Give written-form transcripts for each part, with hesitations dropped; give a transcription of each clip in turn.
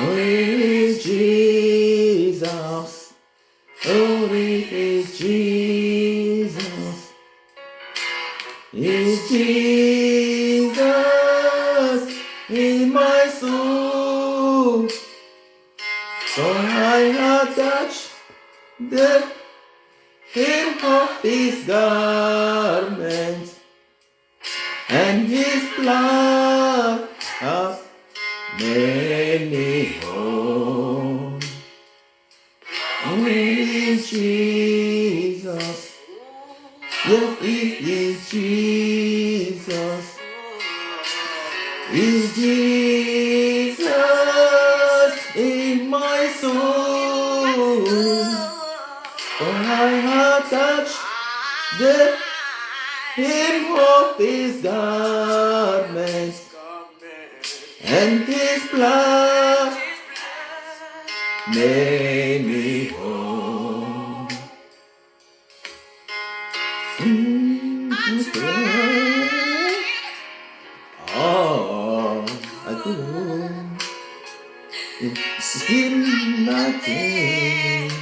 Holy Jesus, holy Jesus, is Jesus in my soul. For I have touched the hem of his garment, and his blood hath made me whole. Only Jesus, yes, it is Jesus, is Jesus in my soul. For I have touched the hem of his garment, and his blood made me whole. Oh, I do. Still nothing.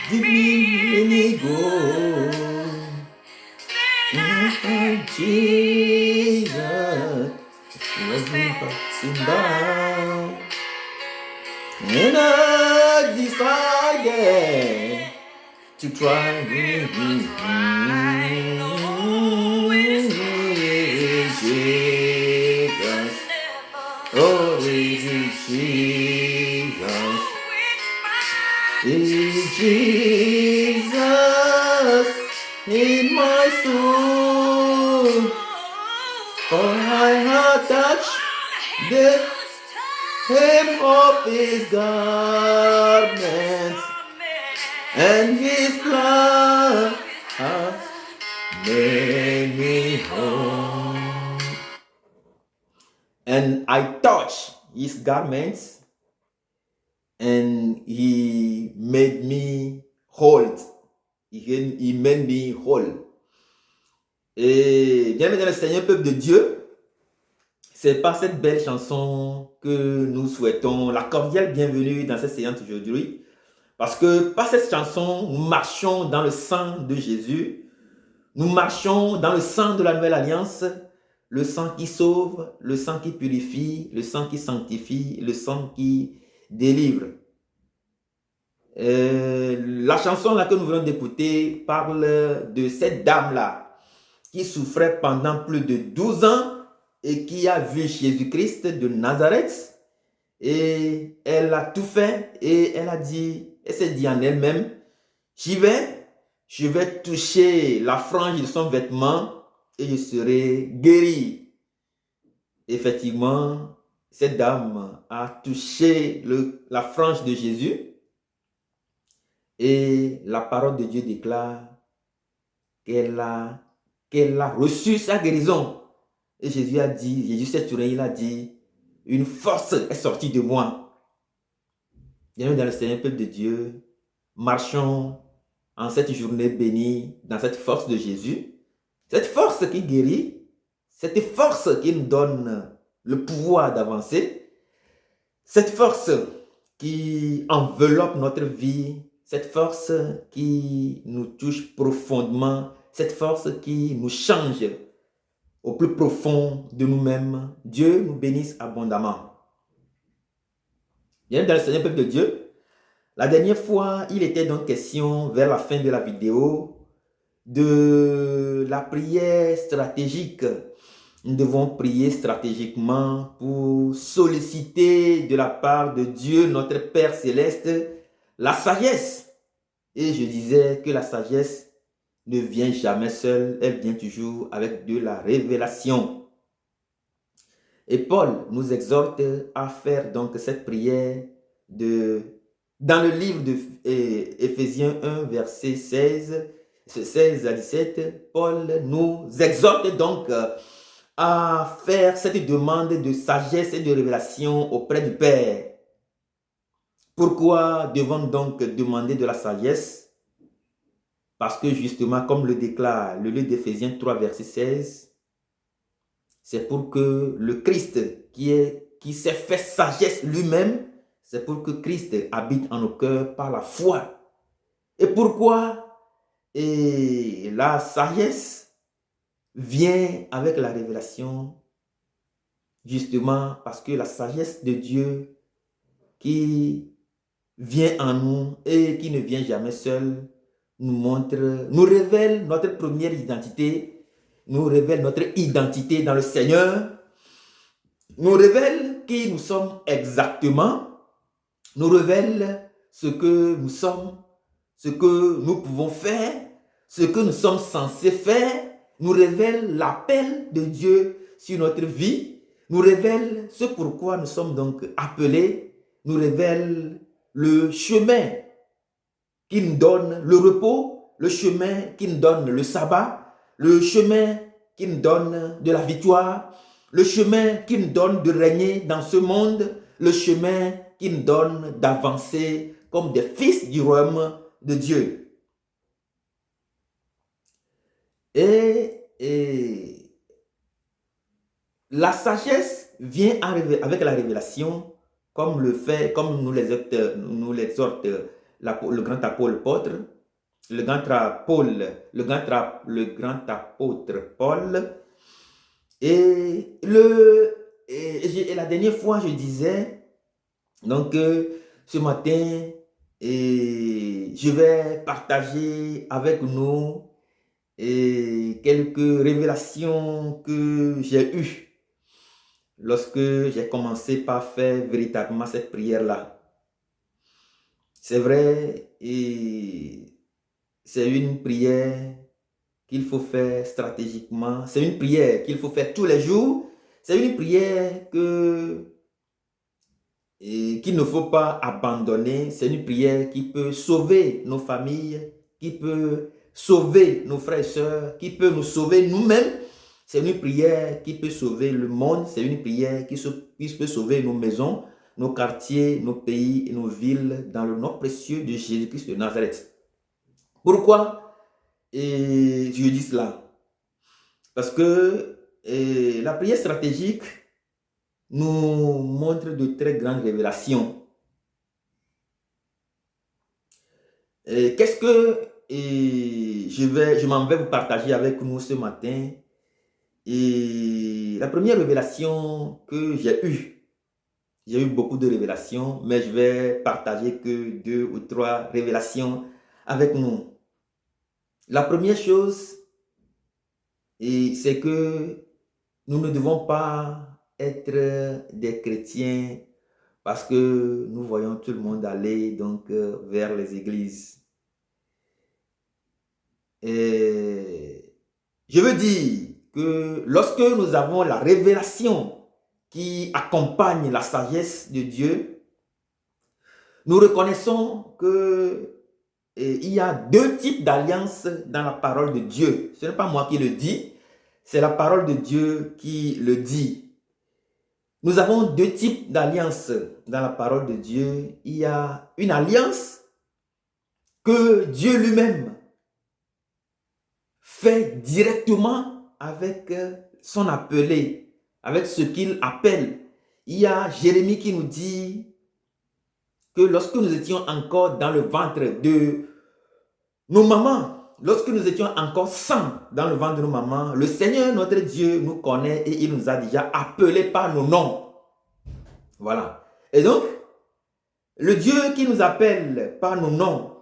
Give me any go. Jesus wasn't passing by, and I decided to try Jesus, oh Jesus, Jesus in my soul. For I have touched the hem of his garment, and his blood hath made me whole. And I touched his garments, and he made me whole. He made me whole. Et bien, dans le Seigneur, peuple de Dieu, c'est par cette belle chanson que nous souhaitons la cordiale bienvenue dans cette séance aujourd'hui. Parce que par cette chanson, nous marchons dans le sang de Jésus. Nous marchons dans le sang de la nouvelle alliance. Le sang qui sauve, le sang qui purifie, le sang qui sanctifie, le sang qui délivre. La chanson là que nous venons d'écouter parle de cette dame-là qui souffrait pendant plus de 12 ans et qui a vu Jésus-Christ de Nazareth, et elle a tout fait, et elle s'est dit en elle-même, je vais toucher la frange de son vêtement et je serai guéri. Effectivement, cette dame a touché la frange de Jésus, et la parole de Dieu déclare qu'elle a reçu sa guérison. Et Jésus s'est tourné, il a dit, une force est sortie de moi. Bienvenue dans le Seigneur, peuple de Dieu. Marchons en cette journée bénie dans cette force de Jésus. Cette force qui guérit, cette force qui nous donne le pouvoir d'avancer, cette force qui enveloppe notre vie, cette force qui nous touche profondément, cette force qui nous change au plus profond de nous-mêmes. Dieu nous bénisse abondamment. Bienvenue dans le Seigneur, peuple de Dieu. La dernière fois, il était donc question, vers la fin de la vidéo, de la prière stratégique. Nous devons prier stratégiquement pour solliciter de la part de Dieu, notre Père Céleste, la sagesse. Et je disais que la sagesse ne vient jamais seule, elle vient toujours avec de la révélation. Et Paul nous exhorte à faire donc cette prière dans le livre d'Éphésiens 1, verset 16 à 17. Paul nous exhorte donc à faire cette demande de sagesse et de révélation auprès du Père. Pourquoi devons-nous donc demander de la sagesse? Parce que justement, comme le déclare le livre d'Éphésiens 3, verset 16, c'est pour que le Christ qui s'est fait sagesse lui-même, c'est pour que Christ habite en nos cœurs par la foi. Et pourquoi? Et la sagesse vient avec la révélation, justement parce que la sagesse de Dieu qui vient en nous et qui ne vient jamais seul, nous montre, nous révèle notre première identité, nous révèle notre identité dans le Seigneur, nous révèle qui nous sommes exactement, nous révèle ce que nous sommes, ce que nous pouvons faire, ce que nous sommes censés faire, nous révèle l'appel de Dieu sur notre vie, nous révèle ce pourquoi nous sommes donc appelés, nous révèle le chemin qui nous donne le repos, le chemin qui nous donne le sabbat, le chemin qui nous donne de la victoire, le chemin qui nous donne de régner dans ce monde, le chemin qui nous donne d'avancer comme des fils du royaume de Dieu. Et la sagesse vient avec la révélation, comme nous l'exhorte le grand apôtre Paul. Et la dernière fois, je disais, donc ce matin, je vais partager avec nous quelques révélations que j'ai eues lorsque j'ai commencé par faire véritablement cette prière-là. C'est vrai, et c'est une prière qu'il faut faire stratégiquement. C'est une prière qu'il faut faire tous les jours. C'est une prière qu'il ne faut pas abandonner. C'est une prière qui peut sauver nos familles, qui peut sauver nos frères et sœurs, qui peut nous sauver nous-mêmes. C'est une prière qui peut sauver le monde. C'est une prière qui peut sauver nos maisons, nos quartiers, nos pays et nos villes dans le nom précieux de Jésus-Christ de Nazareth. Pourquoi je dis cela? Parce que la prière stratégique nous montre de très grandes révélations. Qu'est-ce que je m'en vais vous partager avec nous ce matin? Et la première révélation que j'ai eu beaucoup de révélations, mais je vais partager que 2 ou 3 révélations avec nous. La première chose, c'est que nous ne devons pas être des chrétiens parce que nous voyons tout le monde aller donc vers les églises. Et je veux dire que lorsque nous avons la révélation qui accompagne la sagesse de Dieu, nous reconnaissons que il y a 2 types d'alliances dans la parole de Dieu. Ce n'est pas moi qui le dis, c'est la parole de Dieu qui le dit. Nous avons 2 types d'alliances dans la parole de Dieu. Il y a une alliance que Dieu lui-même fait directement avec son appelé, avec ce qu'il appelle. Il y a Jérémie qui nous dit que lorsque nous étions encore dans le ventre de nos mamans, lorsque nous étions encore sans dans le ventre de nos mamans, le Seigneur notre Dieu nous connaît et il nous a déjà appelés par nos noms. Voilà. Et donc, le Dieu qui nous appelle par nos noms,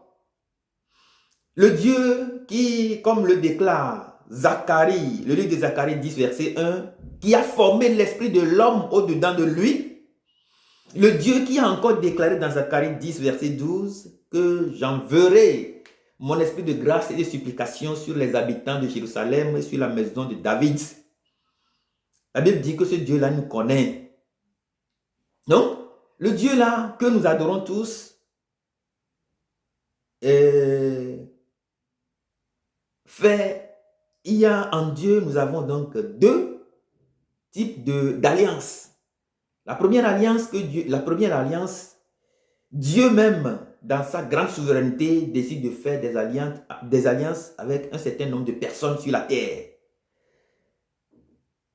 le Dieu qui, comme le déclare Zacharie, le livre de Zacharie 10, verset 1, qui a formé l'esprit de l'homme au-dedans de lui, le Dieu qui a encore déclaré dans Zacharie 10, verset 12, que j'enverrai mon esprit de grâce et de supplication sur les habitants de Jérusalem et sur la maison de David. La Bible dit que ce Dieu-là nous connaît. Donc, le Dieu-là que nous adorons tous, il y a en Dieu, nous avons donc 2 types d'alliances. La première alliance, Dieu même, dans sa grande souveraineté, décide de faire des alliances avec un certain nombre de personnes sur la terre.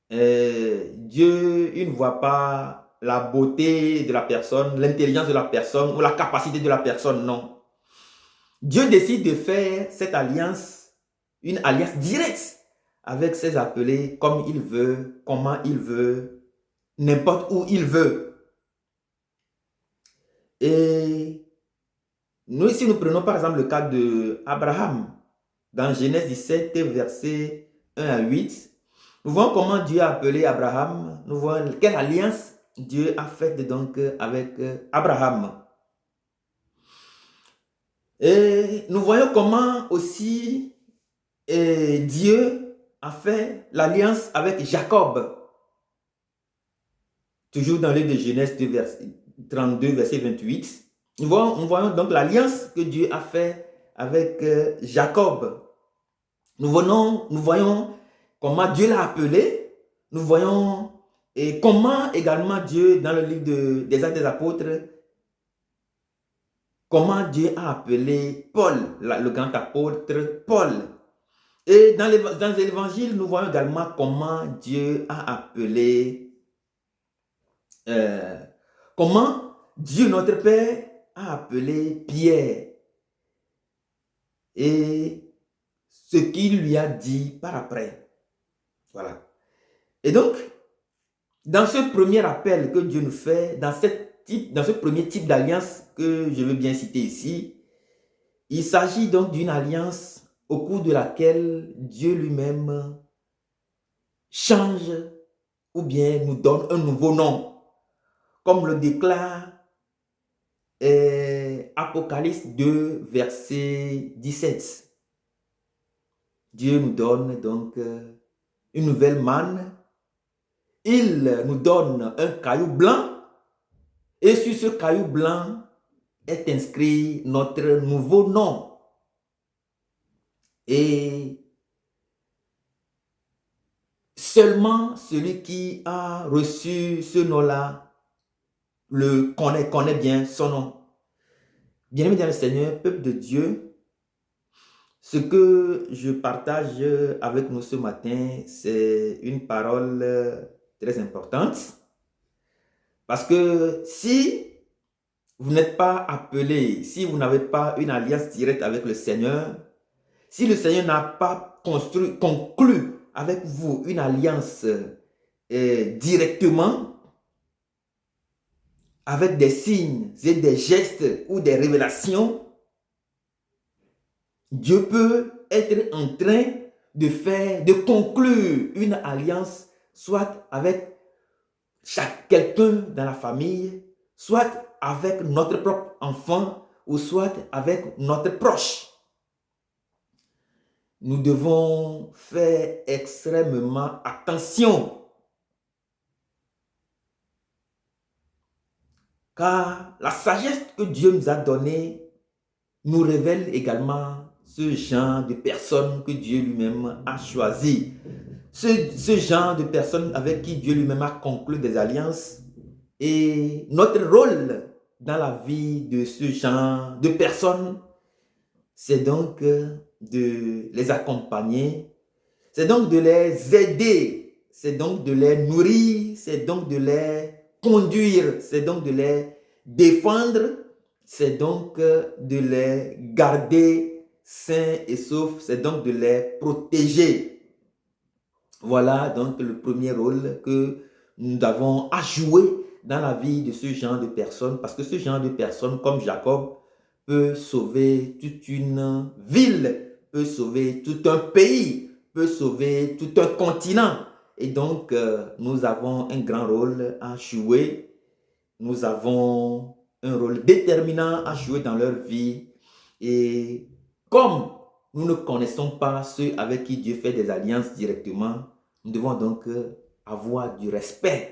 Dieu, il ne voit pas la beauté de la personne, l'intelligence de la personne ou la capacité de la personne, non. Dieu décide de faire cette alliance, une alliance directe avec ses appelés comme il veut, comment il veut, n'importe où il veut. Et nous, si nous prenons par exemple le cas d'Abraham, dans Genèse 17, versets 1 à 8, nous voyons comment Dieu a appelé Abraham, nous voyons quelle alliance Dieu a faite donc avec Abraham. Et nous voyons comment aussi Dieu a fait l'alliance avec Jacob. Toujours dans le livre de Genèse 32, verset 28. Nous voyons donc l'alliance que Dieu a fait avec Jacob. Nous voyons comment Dieu l'a appelé. Nous voyons et comment également Dieu, dans le livre des Actes des Apôtres, comment Dieu a appelé Paul, le grand apôtre Paul. Et dans l'évangile, nous voyons également comment Dieu a appelé, comment Dieu notre Père a appelé Pierre. Et ce qu'il lui a dit par après. Voilà. Et donc, dans ce premier appel que Dieu nous fait, dans ce premier type d'alliance que je veux bien citer ici, il s'agit donc d'une alliance au cours de laquelle Dieu lui-même change ou bien nous donne un nouveau nom, comme le déclare Apocalypse 2, verset 17. Dieu nous donne donc une nouvelle manne. Il nous donne un caillou blanc et sur ce caillou blanc est inscrit notre nouveau nom. Et seulement celui qui a reçu ce nom-là le connaît bien son nom. Bien-aimés dans le Seigneur, peuple de Dieu, ce que je partage avec nous ce matin, c'est une parole très importante. Parce que si vous n'êtes pas appelé, si vous n'avez pas une alliance directe avec le Seigneur, si le Seigneur n'a pas conclu avec vous une alliance directement, avec des signes et des gestes ou des révélations, Dieu peut être en train de conclure une alliance, soit avec quelqu'un dans la famille, soit avec notre propre enfant, ou soit avec notre proche. Nous devons faire extrêmement attention. Car la sagesse que Dieu nous a donnée nous révèle également ce genre de personnes que Dieu lui-même a choisi. Ce genre de personnes avec qui Dieu lui-même a conclu des alliances. Et notre rôle dans la vie de ce genre de personnes, c'est donc de les accompagner, c'est donc de les aider, c'est donc de les nourrir, c'est donc de les conduire, c'est donc de les défendre, c'est donc de les garder sains et saufs, c'est donc de les protéger. Voilà donc le premier rôle que nous avons à jouer dans la vie de ce genre de personnes, parce que ce genre de personnes, comme Jacob, peut sauver toute une ville, peut sauver tout un pays, peut sauver tout un continent. Et donc, nous avons un grand rôle à jouer. Nous avons un rôle déterminant à jouer dans leur vie. Et comme nous ne connaissons pas ceux avec qui Dieu fait des alliances directement, nous devons donc avoir du respect.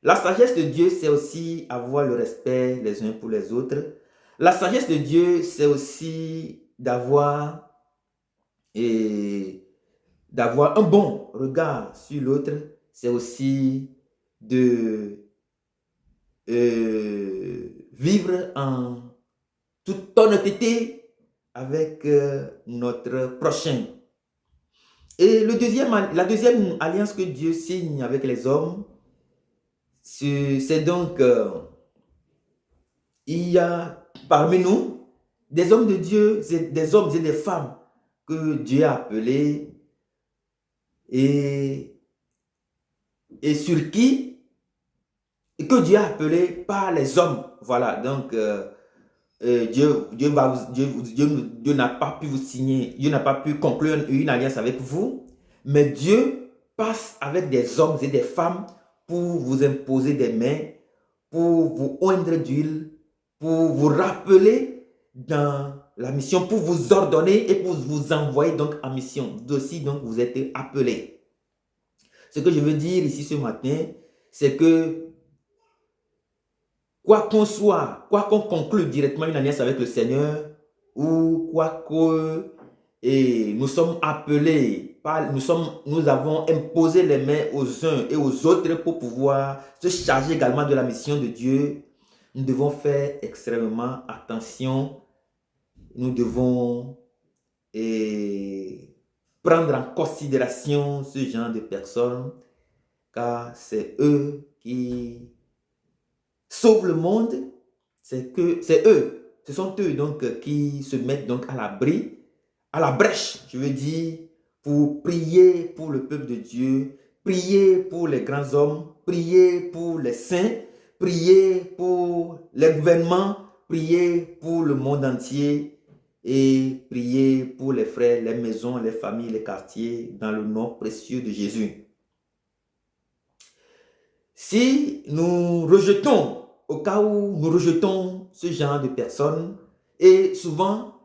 La sagesse de Dieu, c'est aussi avoir le respect les uns pour les autres. La sagesse de Dieu, c'est aussi d'avoir un bon regard sur l'autre. C'est aussi de vivre en toute honnêteté avec notre prochain. Et la deuxième alliance que Dieu signe avec les hommes, c'est donc, il y a parmi nous des hommes de Dieu, des hommes et des femmes que Dieu a appelés et sur qui, et que Dieu a appelé par les hommes. Voilà, donc Dieu n'a pas pu vous signer, Dieu n'a pas pu conclure une alliance avec vous, mais Dieu passe avec des hommes et des femmes pour vous imposer des mains, pour vous oindre d'huile, pour vous rappeler dans la mission, pour vous ordonner et pour vous envoyer donc en mission. D'aussi, donc, vous êtes appelés. Ce que je veux dire ici ce matin, c'est que quoi qu'on soit, quoi qu'on conclue directement une alliance avec le Seigneur, ou quoi que nous sommes appelés, nous avons imposé les mains aux uns et aux autres pour pouvoir se charger également de la mission de Dieu, nous devons faire extrêmement attention. Nous devons prendre en considération ce genre de personnes, car c'est eux qui sauvent le monde. Ce sont eux donc qui se mettent donc à l'abri, à la brèche, je veux dire, pour prier pour le peuple de Dieu, prier pour les grands hommes, prier pour les saints, prier pour les gouvernements, prier pour le monde entier et prier pour les frères, les maisons, les familles, les quartiers, dans le nom précieux de Jésus. Si nous rejetons, au cas où nous rejetons ce genre de personnes, et souvent,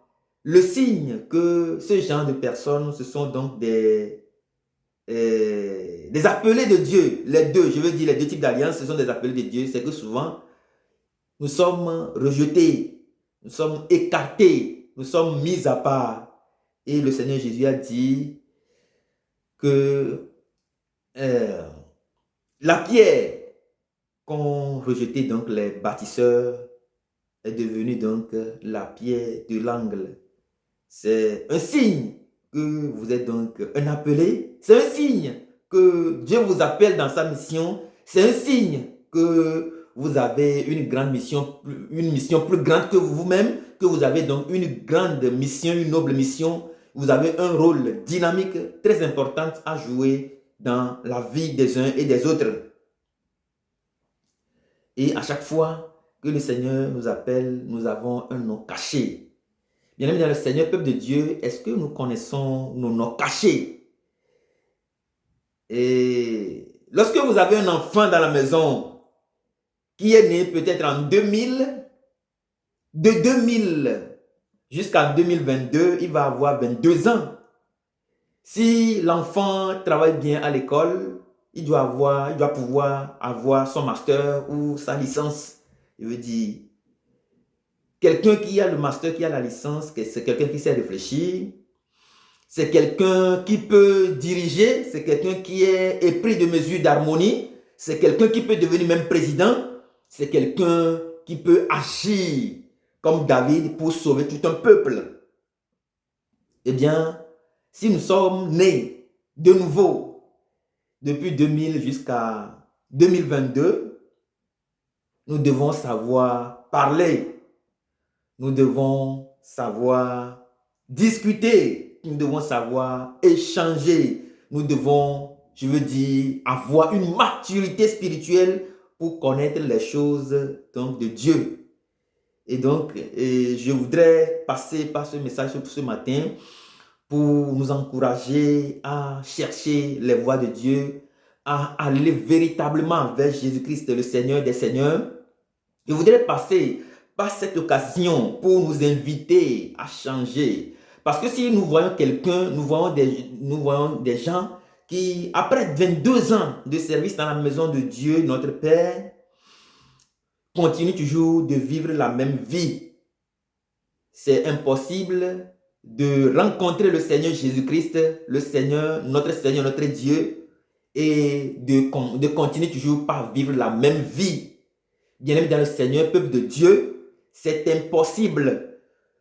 le signe que ce genre de personnes, ce sont donc des appelés de Dieu. Les deux, je veux dire les deux types d'alliances, ce sont des appelés de Dieu. C'est que souvent, nous sommes rejetés, nous sommes écartés, nous sommes mis à part. Et le Seigneur Jésus a dit que la pierre qu'ont rejeté donc les bâtisseurs est devenue donc la pierre de l'angle. C'est un signe que vous êtes donc un appelé. C'est un signe que Dieu vous appelle dans sa mission. C'est un signe que vous avez une grande mission, une mission plus grande que vous-même, que vous avez donc une grande mission, une noble mission. Vous avez un rôle dynamique très important à jouer dans la vie des uns et des autres. Et à chaque fois que le Seigneur nous appelle, nous avons un nom caché. Bien aimé dans le Seigneur, peuple de Dieu, est-ce que nous connaissons nos noms cachés? Et lorsque vous avez un enfant dans la maison qui est né peut-être en 2000, de 2000 jusqu'en 2022, il va avoir 22 ans. Si l'enfant travaille bien à l'école, il doit pouvoir avoir son master ou sa licence. Je veux dire, quelqu'un qui a le master, qui a la licence, c'est quelqu'un qui sait réfléchir, c'est quelqu'un qui peut diriger, c'est quelqu'un qui est épris de mesures d'harmonie, c'est quelqu'un qui peut devenir même président, c'est quelqu'un qui peut agir comme David pour sauver tout un peuple. Eh bien, si nous sommes nés de nouveau depuis 2000 jusqu'à 2022, nous devons savoir parler, nous devons savoir discuter, nous devons savoir échanger, nous devons, je veux dire, avoir une maturité spirituelle pour connaître les choses donc, de Dieu. Et donc, je voudrais passer par ce message ce matin pour nous encourager à chercher les voies de Dieu, à aller véritablement vers Jésus-Christ, le Seigneur des Seigneurs. Je voudrais passer par cette occasion pour nous inviter à changer. Parce que si nous voyons quelqu'un, nous voyons des gens qui, après 22 ans de service dans la maison de Dieu, notre Père, continuent toujours de vivre la même vie. C'est impossible de rencontrer le Seigneur Jésus-Christ, le Seigneur, notre Dieu, et de continuer toujours par vivre la même vie. bien-aimés dans le Seigneur, peuple de Dieu, c'est impossible.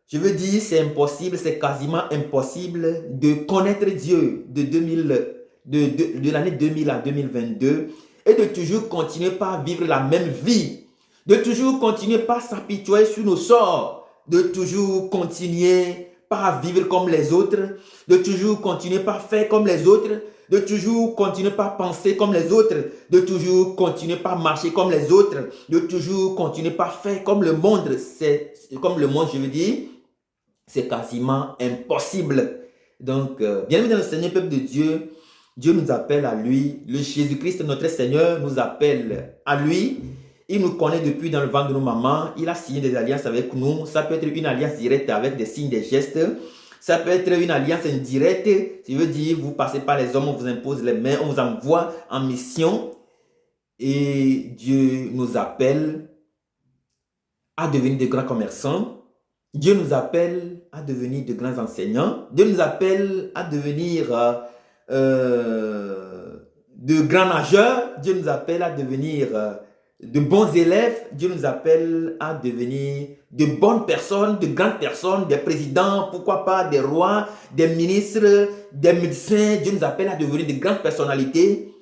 Je veux dire, c'est impossible, c'est quasiment impossible de connaître Dieu de l'année 2000 à 2022 et de toujours continuer par vivre la même vie, de toujours continuer par s'apitoyer sur nos sorts, de toujours continuer par vivre comme les autres, de toujours continuer par faire comme les autres, de toujours continuer par penser comme les autres, de toujours continuer par marcher comme les autres, de toujours continuer par faire comme le monde. C'est comme le monde, je veux dire, c'est quasiment impossible. Donc, bien-aimés dans le Seigneur, peuple de Dieu, Dieu nous appelle à lui. Le Jésus-Christ, notre Seigneur, nous appelle à lui. Il nous connaît depuis dans le ventre de nos mamans. Il a signé des alliances avec nous. Ça peut être une alliance directe avec des signes, des gestes. Ça peut être une alliance indirecte. Je veux dire, vous passez par les hommes, on vous impose les mains, on vous envoie en mission. Et Dieu nous appelle à devenir de grands commerçants. Dieu nous appelle à devenir de grands enseignants. Dieu nous appelle à devenir de grands nageurs. Dieu nous appelle à devenir de bons élèves. Dieu nous appelle à devenir de bonnes personnes, de grandes personnes, des présidents, pourquoi pas des rois, des ministres, des médecins. Dieu nous appelle à devenir de grandes personnalités.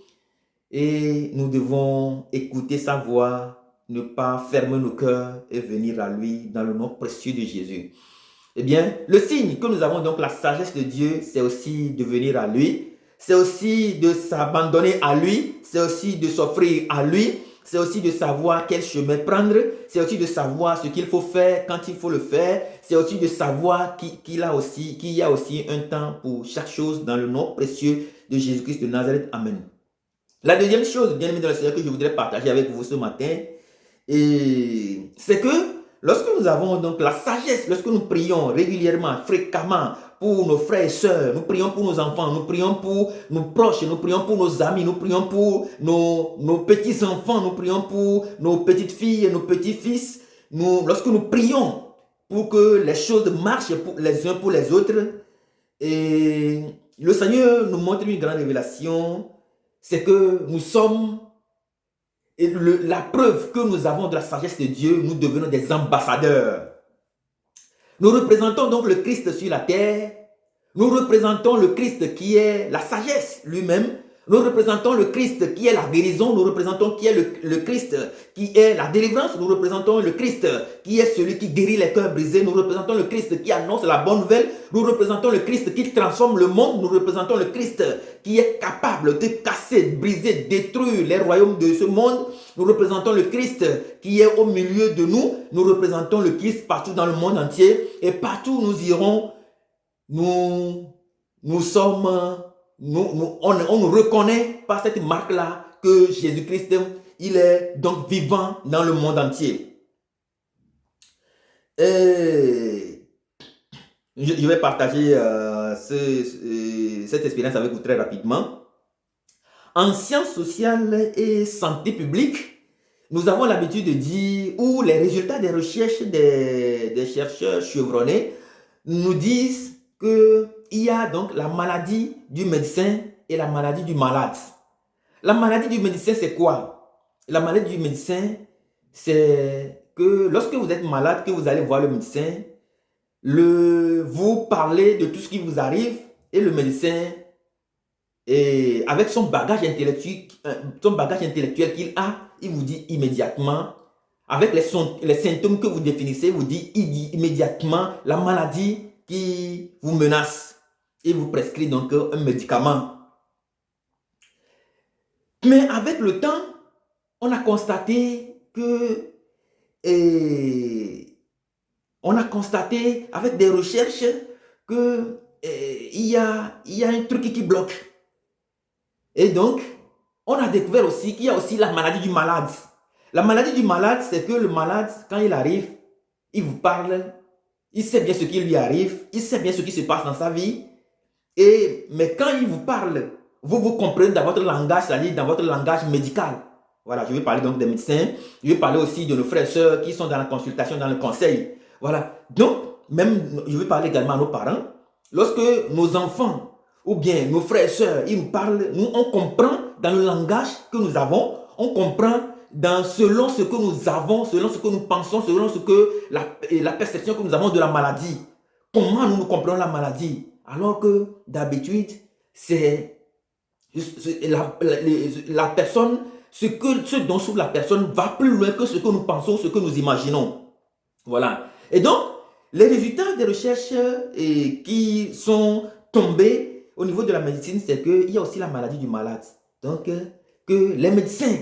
Et nous devons écouter sa voix, ne pas fermer nos cœurs et venir à lui dans le nom précieux de Jésus. Eh bien, le signe que nous avons donc la sagesse de Dieu, c'est aussi de venir à lui, c'est aussi de s'abandonner à lui, c'est aussi de s'offrir à lui, c'est aussi de savoir quel chemin prendre, c'est aussi de savoir ce qu'il faut faire quand il faut le faire, c'est aussi de savoir qu'il y a aussi un temps pour chaque chose dans le nom précieux de Jésus-Christ de Nazareth. Amen. La deuxième chose, bien aimé dans le Seigneur, que je voudrais partager avec vous ce matin, c'est que lorsque nous avons donc la sagesse, lorsque nous prions régulièrement, fréquemment pour nos frères et sœurs, nous prions pour nos enfants, nous prions pour nos proches, nous prions pour nos amis, nous prions pour nos petits-enfants, nous prions pour nos petites filles et nos petits-fils, lorsque nous prions pour que les choses marchent les uns pour les autres, et le Seigneur nous montre une grande révélation, c'est que nous sommes, et la preuve que nous avons de la sagesse de Dieu, nous devenons des ambassadeurs. Nous représentons donc le Christ sur la terre, nous représentons le Christ qui est la sagesse lui-même, nous représentons le Christ qui est la guérison, nous représentons qui est le Christ qui est la délivrance, nous représentons le Christ qui est celui qui guérit les cœurs brisés, nous représentons le Christ qui annonce la bonne nouvelle, nous représentons le Christ qui transforme le monde, nous représentons le Christ qui est capable de casser, de briser, de détruire les royaumes de ce monde, nous représentons le Christ qui est au milieu de nous, nous représentons le Christ partout dans le monde entier et partout où nous irons, nous sommes... on nous reconnaît par cette marque-là que Jésus-Christ, il est donc vivant dans le monde entier. Et je vais partager cette expérience avec vous très rapidement. En sciences sociales et santé publique, nous avons l'habitude de dire, ou les résultats des recherches des chercheurs chevronnés nous disent qu'il y a donc la maladie du médecin et la maladie du malade. La maladie du médecin, c'est quoi? La maladie du médecin, c'est que lorsque vous êtes malade, que vous allez voir le médecin, vous parlez de tout ce qui vous arrive et le médecin, avec son bagage intellectuel qu'il a, il vous dit immédiatement, avec les symptômes que vous définissez, il dit immédiatement la maladie qui vous menace. Il vous prescrit donc un médicament. Mais avec le temps, on a constaté avec des recherches que il y a un truc qui bloque. Et donc, on a découvert aussi qu'il y a aussi la maladie du malade. La maladie du malade, c'est que le malade, quand il arrive, il vous parle, il sait bien ce qui lui arrive, il sait bien ce qui se passe dans sa vie. Mais quand il vous parle, vous comprenez dans votre langage, c'est-à-dire dans votre langage médical. Voilà, je vais parler donc des médecins, je vais parler aussi de nos frères et sœurs qui sont dans la consultation, dans le conseil. Voilà, donc, même, je vais parler également à nos parents. Lorsque nos enfants ou bien nos frères et sœurs, ils nous parlent, nous, on comprend dans le langage que nous avons, on comprend selon ce que nous avons, selon ce que nous pensons, selon ce que la perception que nous avons de la maladie. Comment nous comprenons la maladie? Alors que d'habitude, c'est la personne, ce dont souffre la personne va plus loin que ce que nous pensons, ce que nous imaginons. Voilà. Et donc, les résultats des recherches qui sont tombés au niveau de la médecine, c'est qu'il y a aussi la maladie du malade. Donc, que les médecins,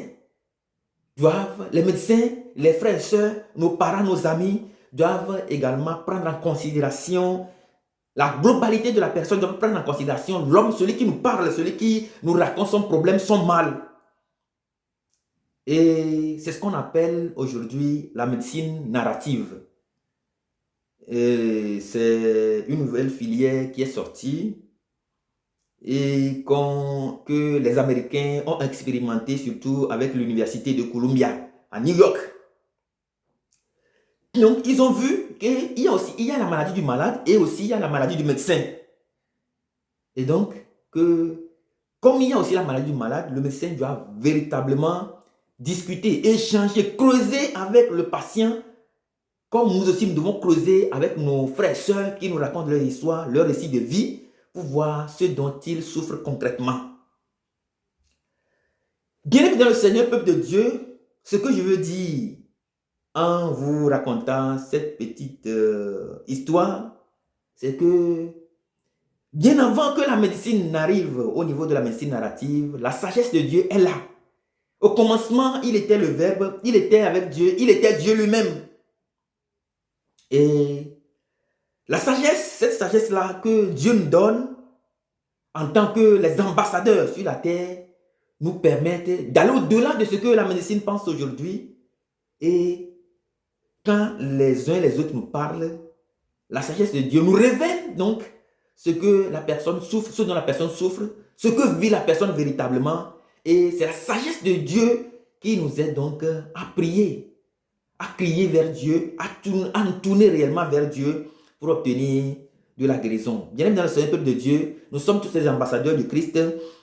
les frères et sœurs, nos parents, nos amis, doivent également prendre en considération la globalité de la personne, doivent prendre en considération l'homme, celui qui nous parle, celui qui nous raconte son problème, son mal. Et c'est ce qu'on appelle aujourd'hui la médecine narrative. C'est une nouvelle filière qui est sortie et que les Américains ont expérimenté surtout avec l'université de Columbia à New York. Donc, ils ont vu qu'il y a la maladie du malade et aussi il y a la maladie du médecin. Et donc, comme il y a aussi la maladie du malade, le médecin doit véritablement discuter, échanger, creuser avec le patient, comme nous aussi nous devons creuser avec nos frères et sœurs qui nous racontent leur histoire, leur récit de vie, pour voir ce dont ils souffrent concrètement. Bien-aimés dans le Seigneur, peuple de Dieu, ce que je veux dire en vous racontant cette petite histoire, c'est que bien avant que la médecine n'arrive au niveau de la médecine narrative, la sagesse de Dieu est là. Au commencement, il était le Verbe, il était avec Dieu, il était Dieu lui-même. Et la sagesse, cette sagesse-là que Dieu nous donne en tant que les ambassadeurs sur la terre, nous permettent d'aller au-delà de ce que la médecine pense aujourd'hui. Et quand les uns et les autres nous parlent, la sagesse de Dieu nous révèle donc ce que la personne souffre, ce dont la personne souffre, ce que vit la personne véritablement. Et c'est la sagesse de Dieu qui nous aide donc à prier, à crier vers Dieu, à nous tourner réellement vers Dieu pour obtenir de la guérison. Bien-aimés dans le Seigneur, peuple de Dieu, nous sommes tous les ambassadeurs du Christ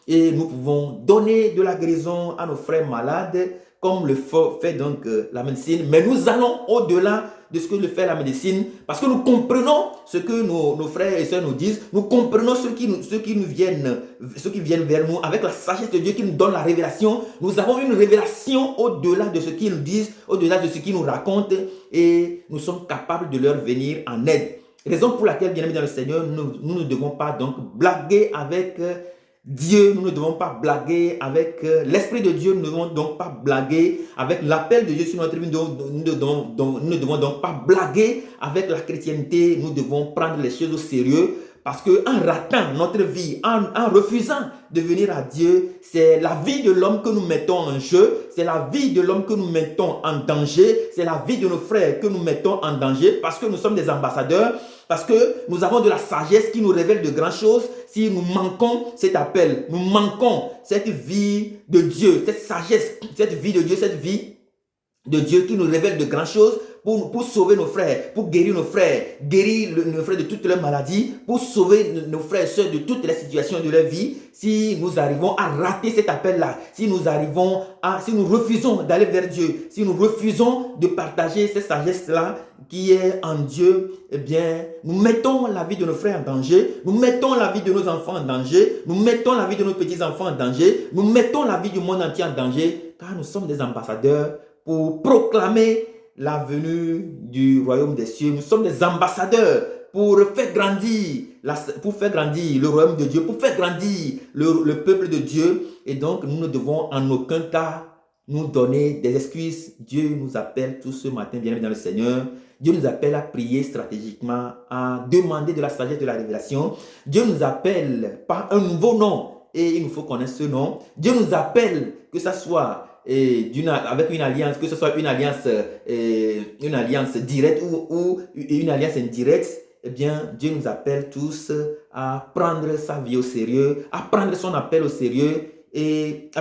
et nous pouvons donner de la guérison à nos frères malades comme le fait donc la médecine. Mais nous allons au-delà de ce que le fait la médecine parce que nous comprenons ce que nos frères et sœurs nous disent. Nous comprenons ceux qui viennent vers nous avec la sagesse de Dieu qui nous donne la révélation. Nous avons une révélation au-delà de ce qu'ils nous disent, au-delà de ce qu'ils nous racontent et nous sommes capables de leur venir en aide. Raison pour laquelle, bien aimés dans le Seigneur, nous ne devons pas donc blaguer avec Dieu, nous ne devons pas blaguer avec l'Esprit de Dieu, nous ne devons donc pas blaguer avec l'appel de Dieu sur notre vie, nous ne devons donc pas blaguer avec la chrétienté, nous devons prendre les choses au sérieux parce qu'en ratant notre vie, en refusant de venir à Dieu, c'est la vie de l'homme que nous mettons en jeu, c'est la vie de l'homme que nous mettons en danger, c'est la vie de nos frères que nous mettons en danger parce que nous sommes des ambassadeurs. Parce que nous avons de la sagesse qui nous révèle de grandes choses. Si nous manquons cet appel, nous manquons cette vie de Dieu, cette sagesse, cette vie de Dieu, cette vie de Dieu qui nous révèle de grandes choses pour sauver nos frères, pour guérir nos frères de toutes leurs maladies, pour sauver nos frères et sœurs de toutes les situations de leur vie. Si nous arrivons à rater cet appel-là, si nous refusons d'aller vers Dieu, si nous refusons de partager cette sagesse-là qui est en Dieu, eh bien, nous mettons la vie de nos frères en danger, nous mettons la vie de nos enfants en danger, nous mettons la vie de nos petits-enfants en danger, nous mettons la vie du monde entier en danger, car nous sommes des ambassadeurs pour proclamer la venue du royaume des cieux. Nous sommes des ambassadeurs pour faire grandir le royaume de Dieu, pour faire grandir le peuple de Dieu. Et donc, nous ne devons en aucun cas nous donner des excuses. Dieu nous appelle tous ce matin, bien-aimés dans le Seigneur. Dieu nous appelle à prier stratégiquement, à demander de la sagesse, de la révélation. Dieu nous appelle par un nouveau nom et il nous faut connaître ce nom. Dieu nous appelle, que ce soit avec une alliance, que ce soit une alliance directe ou une alliance indirecte. Eh bien, Dieu nous appelle tous à prendre sa vie au sérieux, à prendre son appel au sérieux et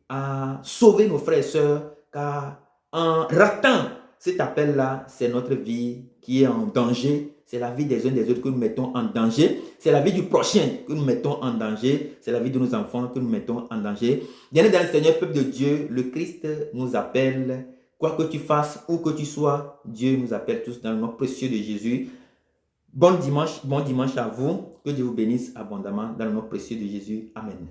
à sauver nos frères et sœurs, car en ratant cet appel-là, c'est notre vie qui est en danger. C'est la vie des uns des autres que nous mettons en danger. C'est la vie du prochain que nous mettons en danger. C'est la vie de nos enfants que nous mettons en danger. Bien dans le Seigneur, peuple de Dieu, le Christ nous appelle. Quoi que tu fasses, où que tu sois, Dieu nous appelle tous dans le nom précieux de Jésus. Bon dimanche à vous. Que Dieu vous bénisse abondamment dans le nom précieux de Jésus. Amen.